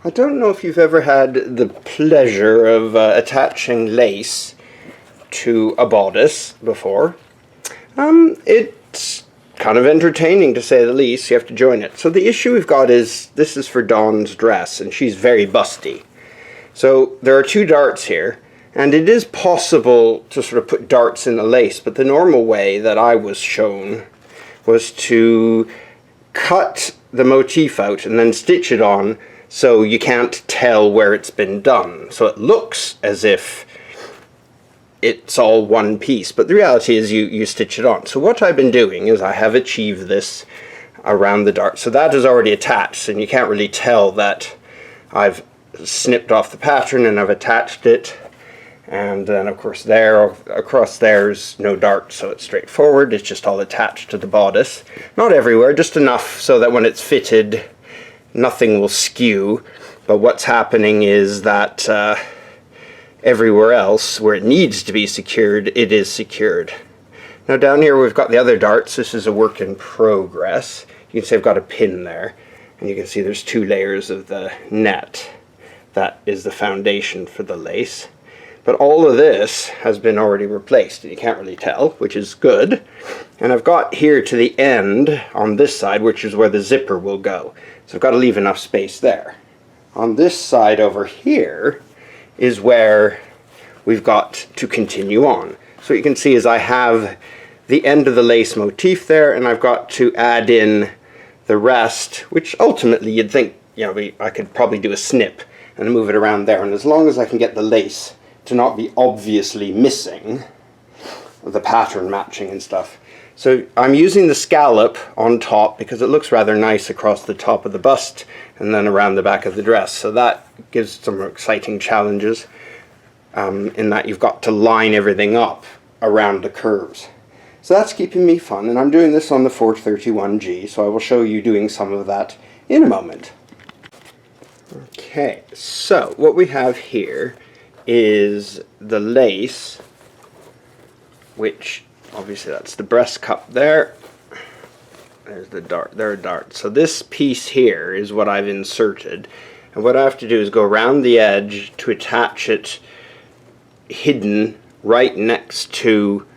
I don't know if you've ever had the pleasure of attaching lace to a bodice before. It's kind of entertaining, to say the least. You have to join it. So the issue we've got is, this is for Dawn's dress, and she's very busty. So there are two darts here, and it is possible to sort of put darts in the lace, but the normal way that I was shown was to cut the motif out and then stitch it on so you can't tell where it's been done. So it looks as if it's all one piece, but the reality is you stitch it on. So what I've been doing is I have achieved this around the dart. So that is already attached, and you can't really tell that I've snipped off the pattern and I've attached it. And then of course across there's no dart, so it's straightforward. It's just all attached to the bodice. Not everywhere, just enough so that when it's fitted nothing will skew. But what's happening is that everywhere else where it needs to be secured, it is secured. Now down here we've got the other darts. This is a work in progress. You can see I've got a pin there, and you can see there's two layers of the net. That is the foundation for the lace. But all of this has been already replaced, and you can't really tell, which is good. And I've got here to the end on this side, which is where the zipper will go. So I've got to leave enough space there. On this side over here is where we've got to continue on. So what you can see is I have the end of the lace motif there, and I've got to add in the rest, which ultimately you'd think, I could probably do a snip and move it around there. And as long as I can get the lace to not be obviously missing, the pattern matching and stuff. So I'm using the scallop on top because it looks rather nice across the top of the bust and then around the back of the dress. So that gives some exciting challenges in that you've got to line everything up around the curves. So that's keeping me fun, and I'm doing this on the 431G, so I will show you doing some of that in a moment. Okay, so what we have here is the lace, which obviously that's the breast cup there. There's the dart, there are darts. So this piece here is what I've inserted, and what I have to do is go around the edge to attach it hidden right next to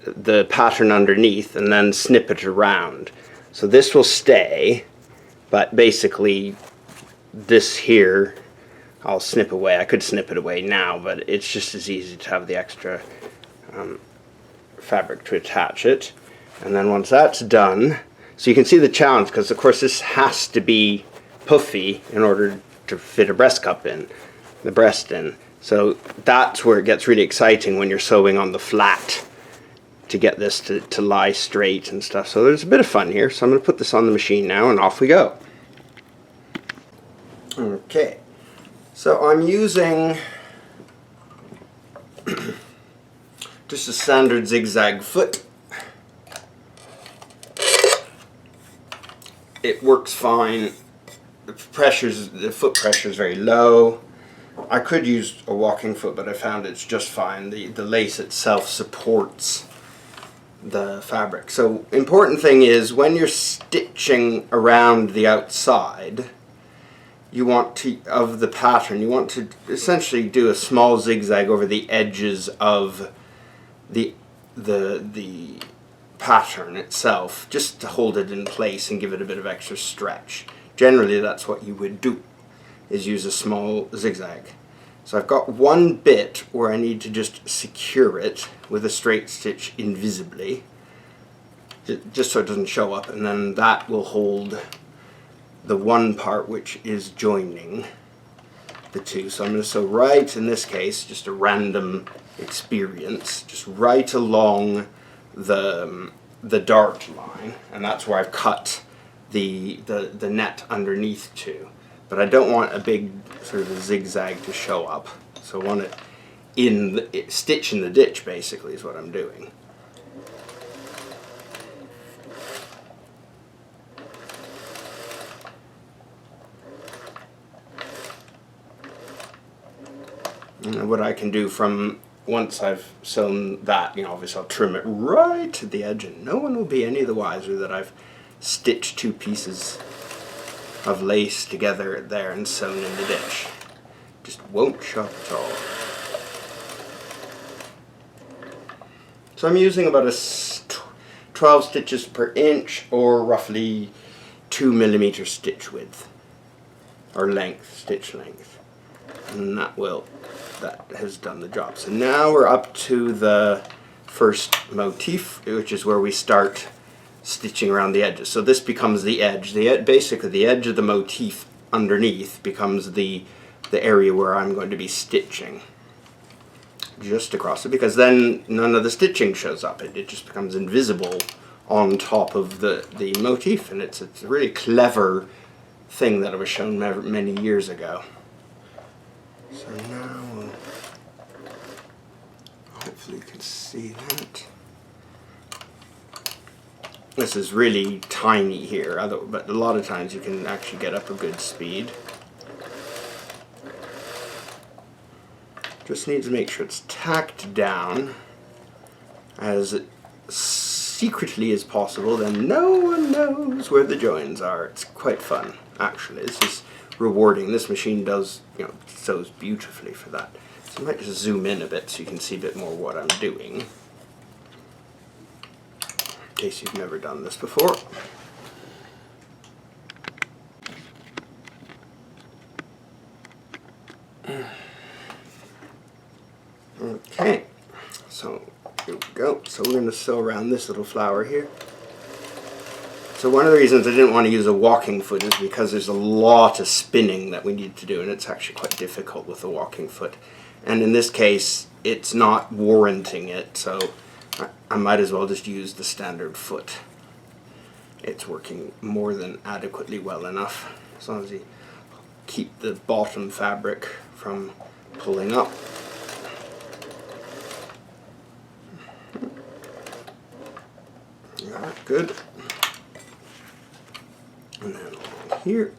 the pattern underneath, and then snip it around. So this will stay, but basically this here I'll snip away. I could snip it away now, but it's just as easy to have the extra fabric to attach it. And then once that's done, so you can see the challenge, because of course this has to be puffy in order to fit a breast cup in, the breast in. So that's where it gets really exciting when you're sewing on the flat to get this to lie straight and stuff. So there's a bit of fun here. So I'm going to put this on the machine now, and off we go. Okay. So I'm using just a standard zigzag foot. It works fine. The foot pressure is very low. I could use a walking foot, but I found it's just fine. The lace itself supports the fabric. So important thing is when you're stitching around the outside, you want to, of the pattern, you want to essentially do a small zigzag over the edges of the pattern itself, just to hold it in place and give it a bit of extra stretch. Generally that's what you would do, is use a small zigzag. So I've got one bit where I need to just secure it with a straight stitch invisibly, just so it doesn't show up, and then that will hold the one part which is joining the two. So I'm going to sew right, in this case, just a random experience, just right along the dart line, and that's where I've cut the net underneath to. But I don't want a big sort of a zigzag to show up, so I want it stitch in the ditch, basically, is what I'm doing. And what I can do from once I've sewn that, obviously I'll trim it right to the edge, and no one will be any the wiser that I've stitched two pieces of lace together there and sewn in the ditch. Just won't show up at all. So I'm using about 12 stitches per inch, or roughly 2mm stitch width, or length, stitch length, and that has done the job. So now we're up to the first motif, which is where we start stitching around the edges. So this becomes the edge. Basically the edge of the motif underneath becomes the area where I'm going to be stitching just across it, because then none of the stitching shows up. It just becomes invisible on top of the motif, and it's a really clever thing that I was shown many years ago. So now hopefully you can see that. This is really tiny here, but a lot of times you can actually get up a good speed. Just need to make sure it's tacked down as secretly as possible, then no one knows where the joins are. It's quite fun, actually. This is rewarding. This machine does, sews beautifully for that. So I might just zoom in a bit so you can see a bit more what I'm doing, in case you've never done this before. Okay, so here we go. So we're going to sew around this little flower here. So one of the reasons I didn't want to use a walking foot is because there's a lot of spinning that we need to do, and it's actually quite difficult with a walking foot. And in this case, it's not warranting it, so I might as well just use the standard foot. It's working more than adequately well enough, as long as you keep the bottom fabric from pulling up. Good. And then along here.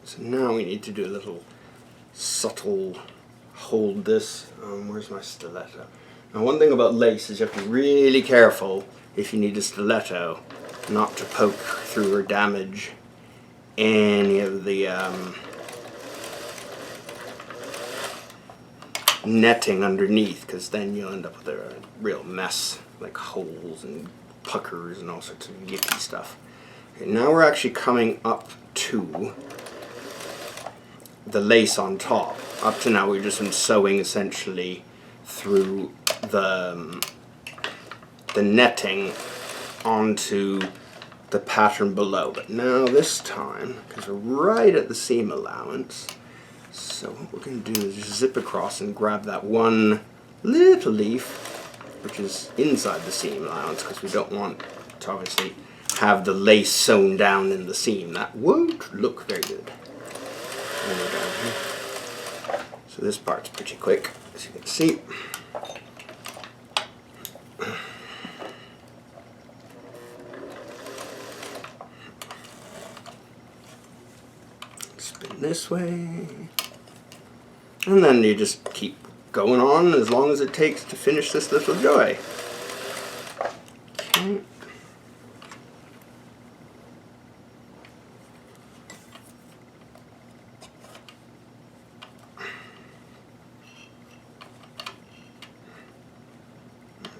So now we need to do a little subtle hold this. Where's my stiletto? Now one thing about lace is you have to be really careful, if you need a stiletto, not to poke through or damage any of the netting underneath, because then you'll end up with a real mess, like holes and puckers and all sorts of yicky stuff. Okay, now we're actually coming up to the lace on top. Up to now we've just been sewing essentially through the netting onto the pattern below, but now this time, because we're right at the seam allowance, so what we're going to do is just zip across and grab that one little leaf which is inside the seam allowance, because we don't want to obviously have the lace sewn down in the seam. That won't look very good. And we're down here. So this part's pretty quick, as you can see. Spin this way. And then you just keep going on as long as it takes to finish this little joy.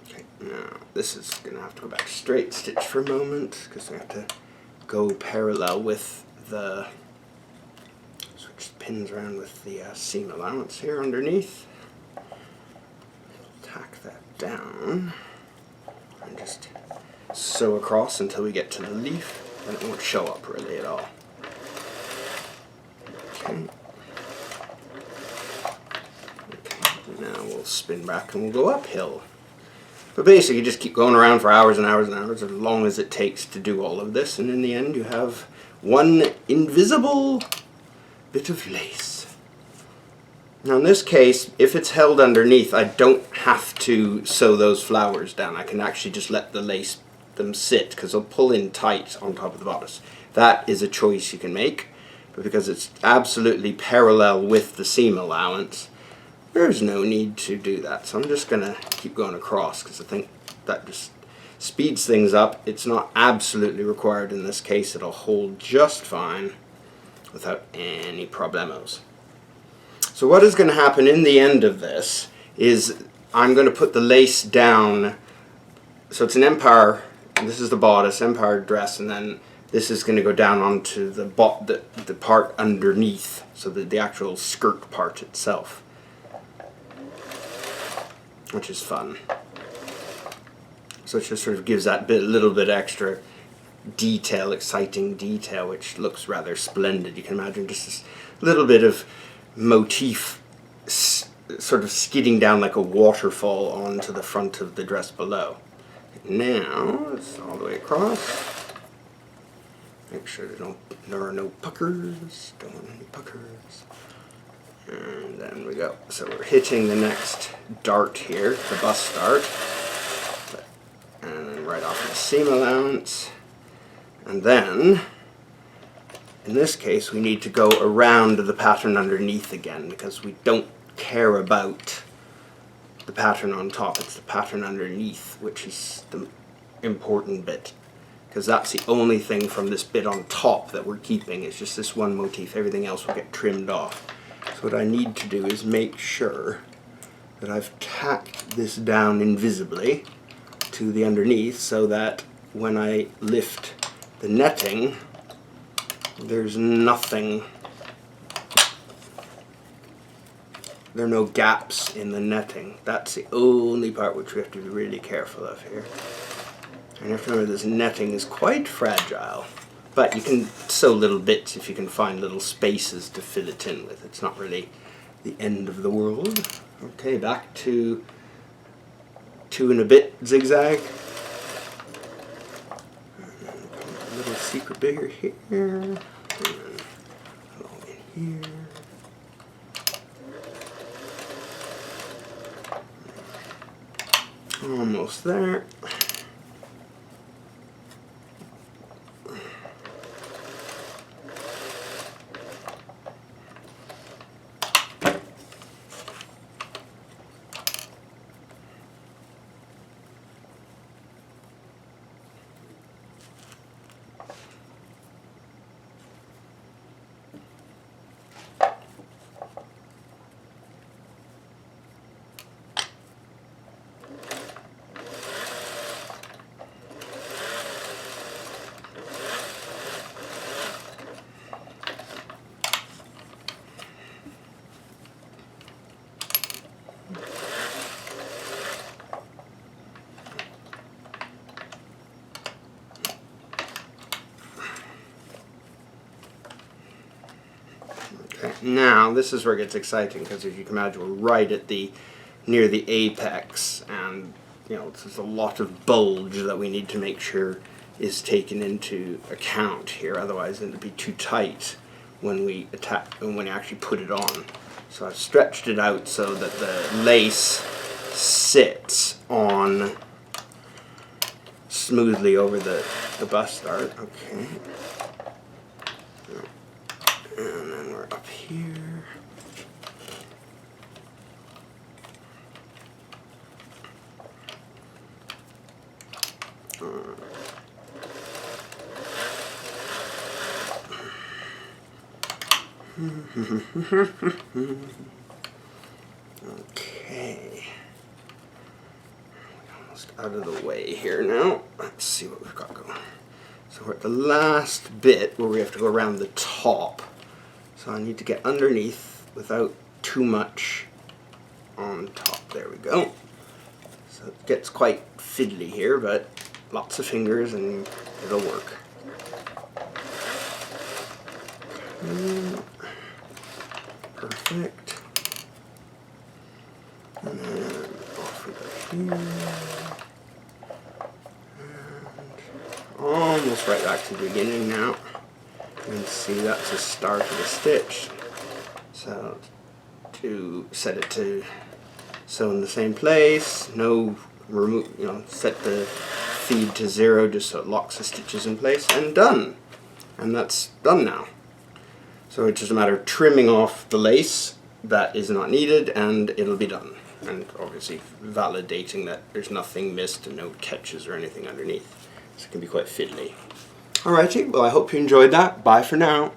Okay. Now this is going to have to go back straight stitch for a moment, because we have to go parallel with the switch the pins around with the seam allowance here underneath. Tack that down and just sew across until we get to the leaf, and it won't show up really at all. Okay. Okay, now we'll spin back and we'll go uphill. But basically you just keep going around for hours and hours and hours, as long as it takes to do all of this, and in the end you have one invisible bit of lace. Now in this case, if it's held underneath, I don't have to sew those flowers down. I can actually just let the lace them sit, because they'll pull in tight on top of the bodice. That is a choice you can make, but because it's absolutely parallel with the seam allowance, there's no need to do that. So I'm just going to keep going across, because I think that just speeds things up. It's not absolutely required in this case. It'll hold just fine without any problemos. So what is going to happen in the end of this is I'm going to put the lace down. So it's an empire, and this is the bodice, empire dress, and then this is going to go down onto the part underneath, so the actual skirt part itself, which is fun. So it just sort of gives that little bit extra detail, exciting detail, which looks rather splendid. You can imagine just this little bit of motif sort of skidding down like a waterfall onto the front of the dress below. Now it's all the way across. Make sure there are no puckers. Don't want any puckers. And then we go. So we're hitting the next dart here, the bust dart, and then right off the seam allowance. And then in this case we need to go around the pattern underneath again, because we don't care about the pattern on top. It's the pattern underneath which is the important bit, because that's the only thing from this bit on top that we're keeping. It's just this one motif. Everything else will get trimmed off. So what I need to do is make sure that I've tacked this down invisibly to the underneath, so that when I lift the netting, there's nothing, there are no gaps in the netting. That's the only part which we have to be really careful of here. And you have to remember this netting is quite fragile, but you can sew little bits if you can find little spaces to fill it in with. It's not really the end of the world. Okay, back to 2 and a bit zigzag. A little secret bigger here, and then along in here. Almost there. Okay, now this is where it gets exciting, because as you can imagine, we're right at near the apex, and there's a lot of bulge that we need to make sure is taken into account here. Otherwise, it'll be too tight when we actually put it on. So I've stretched it out so that the lace sits on smoothly over the bust dart. Okay. And then we're up here. Okay. We're almost out of the way here now. Let's see what we've got going. So we're at the last bit where we have to go around the top. So I need to get underneath without too much on top. There we go. So it gets quite fiddly here, but lots of fingers and it'll work. Perfect. And then off we go here. almost right back to the beginning now. And see, that's the start of the stitch. So to set it to sew in the same place, no remove, set the feed to 0 just so it locks the stitches in place, and done. And that's done now. So it's just a matter of trimming off the lace that is not needed, and it'll be done. And obviously validating that there's nothing missed and no catches or anything underneath. So it can be quite fiddly. Alrighty, well I hope you enjoyed that. Bye for now.